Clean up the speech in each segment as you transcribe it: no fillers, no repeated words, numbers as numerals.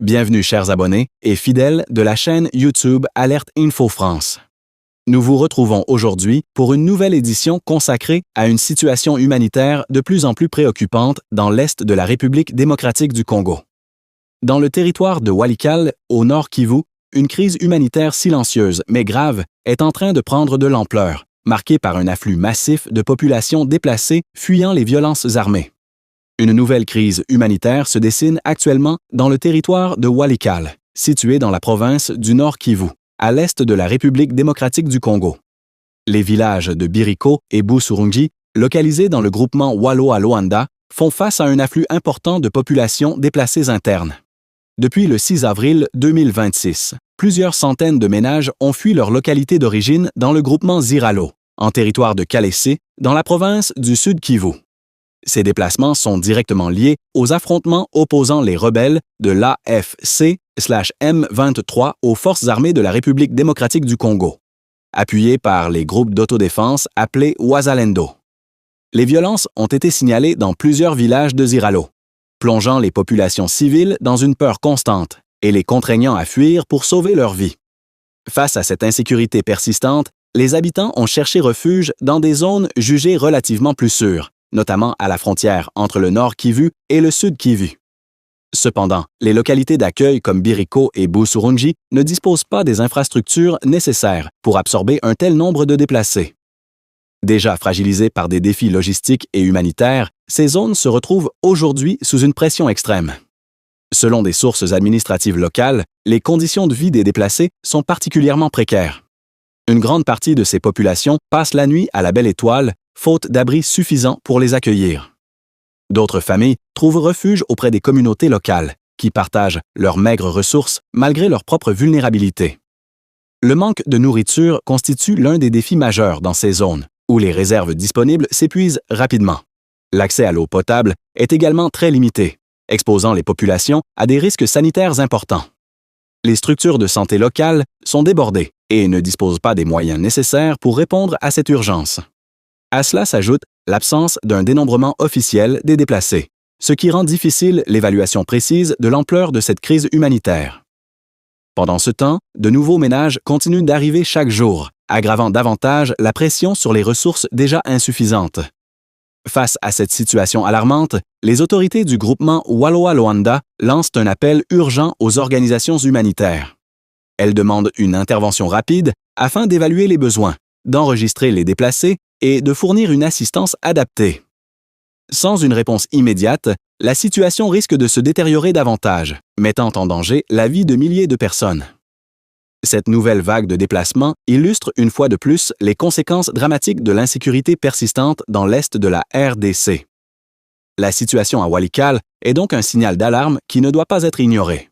Bienvenue chers abonnés et fidèles de la chaîne YouTube Alerte Info France. Nous vous retrouvons aujourd'hui pour une nouvelle édition consacrée à une situation humanitaire de plus en plus préoccupante dans l'est de la République démocratique du Congo. Dans le territoire de Walikale, au nord Kivu, une crise humanitaire silencieuse mais grave est en train de prendre de l'ampleur, marquée par un afflux massif de populations déplacées fuyant les violences armées. Une nouvelle crise humanitaire se dessine actuellement dans le territoire de Walikale, situé dans la province du Nord Kivu, à l'est de la République démocratique du Congo. Les villages de Biriko et Busurungi, localisés dans le groupement Walo-à-Luanda, font face à un afflux important de populations déplacées internes. Depuis le 6 avril 2026, plusieurs centaines de ménages ont fui leur localité d'origine dans le groupement Ziralo, en territoire de Kalessé, dans la province du Sud Kivu. Ces déplacements sont directement liés aux affrontements opposant les rebelles de l'AFC/M23 aux forces armées de la République démocratique du Congo, appuyés par les groupes d'autodéfense appelés Wazalendo. Les violences ont été signalées dans plusieurs villages de Ziralo, plongeant les populations civiles dans une peur constante et les contraignant à fuir pour sauver leur vie. Face à cette insécurité persistante, les habitants ont cherché refuge dans des zones jugées relativement plus sûres, notamment à la frontière entre le Nord Kivu et le Sud Kivu. Cependant, les localités d'accueil comme Biriko et Busurungi ne disposent pas des infrastructures nécessaires pour absorber un tel nombre de déplacés. Déjà fragilisées par des défis logistiques et humanitaires, ces zones se retrouvent aujourd'hui sous une pression extrême. Selon des sources administratives locales, les conditions de vie des déplacés sont particulièrement précaires. Une grande partie de ces populations passent la nuit à la Belle Étoile, faute d'abris suffisants pour les accueillir. D'autres familles trouvent refuge auprès des communautés locales, qui partagent leurs maigres ressources malgré leur propre vulnérabilité. Le manque de nourriture constitue l'un des défis majeurs dans ces zones, où les réserves disponibles s'épuisent rapidement. L'accès à l'eau potable est également très limité, exposant les populations à des risques sanitaires importants. Les structures de santé locales sont débordées et ne disposent pas des moyens nécessaires pour répondre à cette urgence. À cela s'ajoute l'absence d'un dénombrement officiel des déplacés, ce qui rend difficile l'évaluation précise de l'ampleur de cette crise humanitaire. Pendant ce temps, de nouveaux ménages continuent d'arriver chaque jour, aggravant davantage la pression sur les ressources déjà insuffisantes. Face à cette situation alarmante, les autorités du groupement Walo-à-Luanda lancent un appel urgent aux organisations humanitaires. Elles demandent une intervention rapide afin d'évaluer les besoins, d'enregistrer les déplacés et de fournir une assistance adaptée. Sans une réponse immédiate, la situation risque de se détériorer davantage, mettant en danger la vie de milliers de personnes. Cette nouvelle vague de déplacements illustre une fois de plus les conséquences dramatiques de l'insécurité persistante dans l'est de la RDC. La situation à Walikale est donc un signal d'alarme qui ne doit pas être ignoré.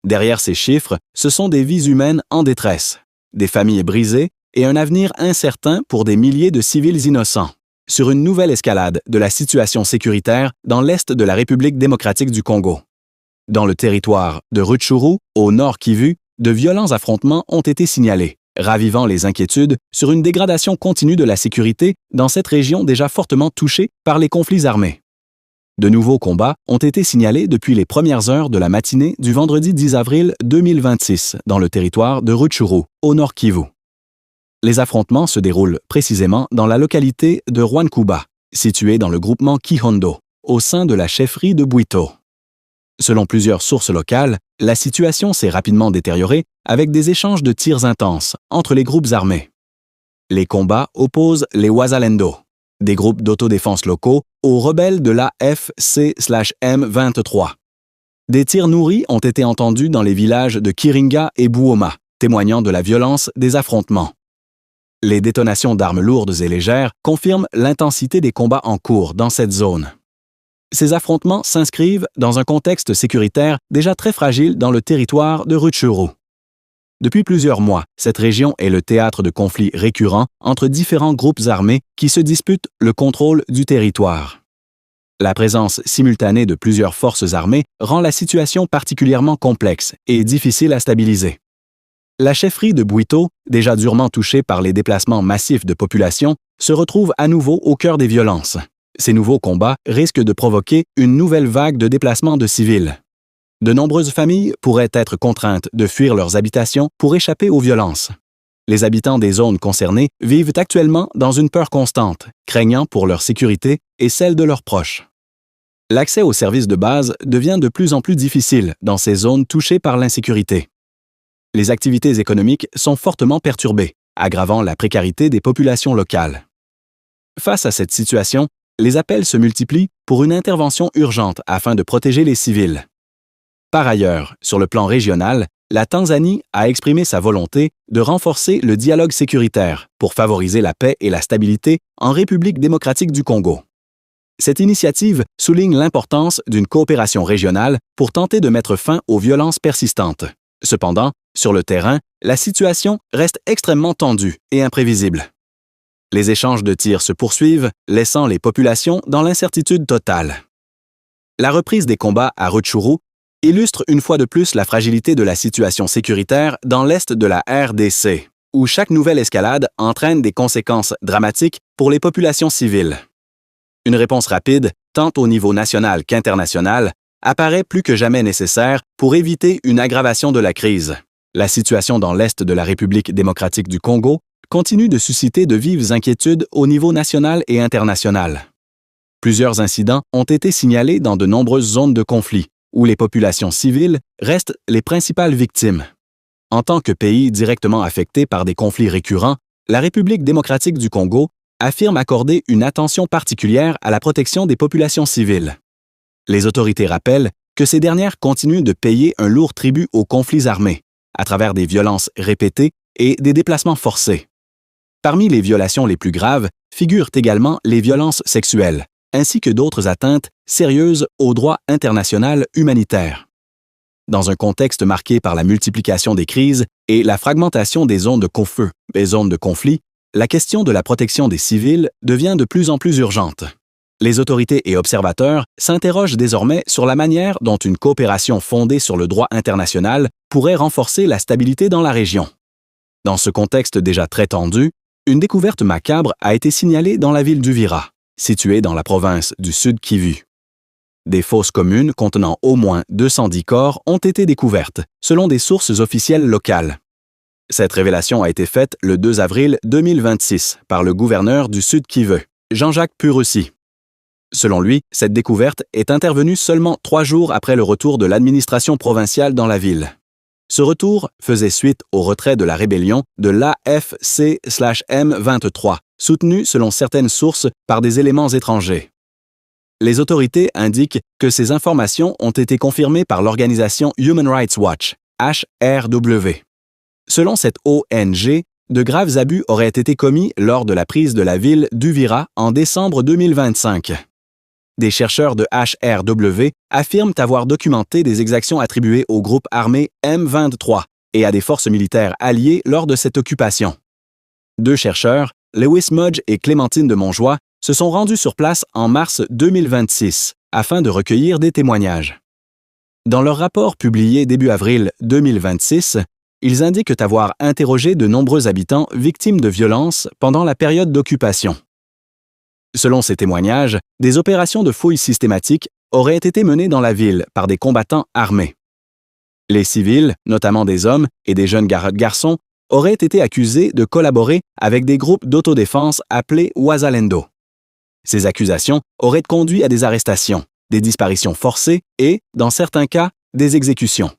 Derrière ces chiffres, ce sont des vies humaines en détresse, des familles brisées et un avenir incertain pour des milliers de civils innocents, sur une nouvelle escalade de la situation sécuritaire dans l'est de la République démocratique du Congo. Dans le territoire de Rutshuru, au nord Kivu, de violents affrontements ont été signalés, ravivant les inquiétudes sur une dégradation continue de la sécurité dans cette région déjà fortement touchée par les conflits armés. De nouveaux combats ont été signalés depuis les premières heures de la matinée du vendredi 10 avril 2026 dans le territoire de Rutshuru, au nord Kivu. Les affrontements se déroulent précisément dans la localité de Rwankuba, située dans le groupement Kihondo, au sein de la chefferie de Bwito. Selon plusieurs sources locales, la situation s'est rapidement détériorée avec des échanges de tirs intenses entre les groupes armés. Les combats opposent les Wazalendo, des groupes d'autodéfense locaux, aux rebelles de l'AFC/M23. Des tirs nourris ont été entendus dans les villages de Kiringa et Buoma, témoignant de la violence des affrontements. Les détonations d'armes lourdes et légères confirment l'intensité des combats en cours dans cette zone. Ces affrontements s'inscrivent dans un contexte sécuritaire déjà très fragile dans le territoire de Rutshuru. Depuis plusieurs mois, cette région est le théâtre de conflits récurrents entre différents groupes armés qui se disputent le contrôle du territoire. La présence simultanée de plusieurs forces armées rend la situation particulièrement complexe et difficile à stabiliser. La chefferie de Bwito, déjà durement touchée par les déplacements massifs de population, se retrouve à nouveau au cœur des violences. Ces nouveaux combats risquent de provoquer une nouvelle vague de déplacements de civils. De nombreuses familles pourraient être contraintes de fuir leurs habitations pour échapper aux violences. Les habitants des zones concernées vivent actuellement dans une peur constante, craignant pour leur sécurité et celle de leurs proches. L'accès aux services de base devient de plus en plus difficile dans ces zones touchées par l'insécurité. Les activités économiques sont fortement perturbées, aggravant la précarité des populations locales. Face à cette situation, les appels se multiplient pour une intervention urgente afin de protéger les civils. Par ailleurs, sur le plan régional, la Tanzanie a exprimé sa volonté de renforcer le dialogue sécuritaire pour favoriser la paix et la stabilité en République démocratique du Congo. Cette initiative souligne l'importance d'une coopération régionale pour tenter de mettre fin aux violences persistantes. Cependant, sur le terrain, la situation reste extrêmement tendue et imprévisible. Les échanges de tirs se poursuivent, laissant les populations dans l'incertitude totale. La reprise des combats à Rutshuru illustre une fois de plus la fragilité de la situation sécuritaire dans l'est de la RDC, où chaque nouvelle escalade entraîne des conséquences dramatiques pour les populations civiles. Une réponse rapide, tant au niveau national qu'international, apparaît plus que jamais nécessaire pour éviter une aggravation de la crise. La situation dans l'est de la République démocratique du Congo continue de susciter de vives inquiétudes au niveau national et international. Plusieurs incidents ont été signalés dans de nombreuses zones de conflit, où les populations civiles restent les principales victimes. En tant que pays directement affecté par des conflits récurrents, la République démocratique du Congo affirme accorder une attention particulière à la protection des populations civiles. Les autorités rappellent que ces dernières continuent de payer un lourd tribut aux conflits armés, à travers des violences répétées et des déplacements forcés. Parmi les violations les plus graves figurent également les violences sexuelles, ainsi que d'autres atteintes sérieuses au droit international humanitaire. Dans un contexte marqué par la multiplication des crises et la fragmentation des zones de conflit, la question de la protection des civils devient de plus en plus urgente. Les autorités et observateurs s'interrogent désormais sur la manière dont une coopération fondée sur le droit international pourrait renforcer la stabilité dans la région. Dans ce contexte déjà très tendu, une découverte macabre a été signalée dans la ville d'Uvira, située dans la province du Sud-Kivu. Des fosses communes contenant au moins 210 corps ont été découvertes, selon des sources officielles locales. Cette révélation a été faite le 2 avril 2026 par le gouverneur du Sud-Kivu, Jean-Jacques Purussi. Selon lui, cette découverte est intervenue seulement 3 jours après le retour de l'administration provinciale dans la ville. Ce retour faisait suite au retrait de la rébellion de l'AFC/M23, soutenu selon certaines sources par des éléments étrangers. Les autorités indiquent que ces informations ont été confirmées par l'organisation Human Rights Watch, HRW. Selon cette ONG, de graves abus auraient été commis lors de la prise de la ville d'Uvira en décembre 2025. Des chercheurs de HRW affirment avoir documenté des exactions attribuées au groupe armé M23 et à des forces militaires alliées lors de cette occupation. 2 chercheurs, Lewis Mudge et Clémentine de Montjoie, se sont rendus sur place en mars 2026 afin de recueillir des témoignages. Dans leur rapport publié début avril 2026, ils indiquent avoir interrogé de nombreux habitants victimes de violences pendant la période d'occupation. Selon ces témoignages, des opérations de fouilles systématiques auraient été menées dans la ville par des combattants armés. Les civils, notamment des hommes et des jeunes garçons, auraient été accusés de collaborer avec des groupes d'autodéfense appelés Wazalendo. Ces accusations auraient conduit à des arrestations, des disparitions forcées et, dans certains cas, des exécutions.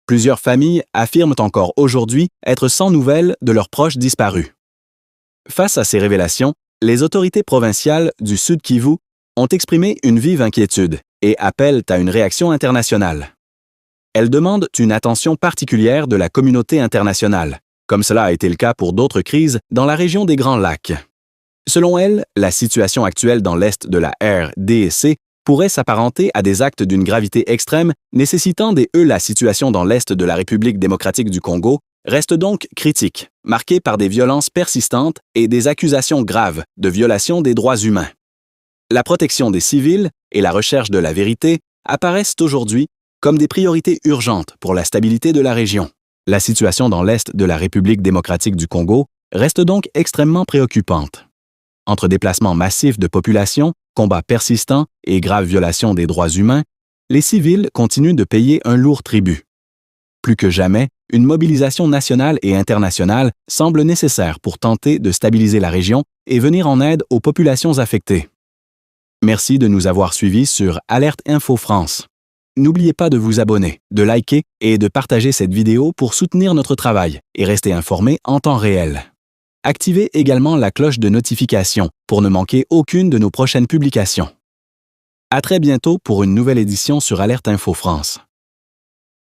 Plusieurs familles affirment encore aujourd'hui être sans nouvelles de leurs proches disparus. Face à ces révélations, les autorités provinciales du Sud-Kivu ont exprimé une vive inquiétude et appellent à une réaction internationale. Elles demandent une attention particulière de la communauté internationale, comme cela a été le cas pour d'autres crises dans la région des Grands Lacs. Selon elles, la situation actuelle dans l'est de la RDC pourrait s'apparenter à des actes d'une gravité extrême nécessitant la situation dans l'est de la République démocratique du Congo reste donc critique, marquée par des violences persistantes et des accusations graves de violation des droits humains. La protection des civils et la recherche de la vérité apparaissent aujourd'hui comme des priorités urgentes pour la stabilité de la région. La situation dans l'est de la République démocratique du Congo reste donc extrêmement préoccupante. Entre déplacements massifs de population, combats persistants et graves violations des droits humains, les civils continuent de payer un lourd tribut. Plus que jamais, une mobilisation nationale et internationale semble nécessaire pour tenter de stabiliser la région et venir en aide aux populations affectées. Merci de nous avoir suivis sur Alerte Info France. N'oubliez pas de vous abonner, de liker et de partager cette vidéo pour soutenir notre travail et rester informé en temps réel. Activez également la cloche de notification pour ne manquer aucune de nos prochaines publications. À très bientôt pour une nouvelle édition sur Alerte Info France.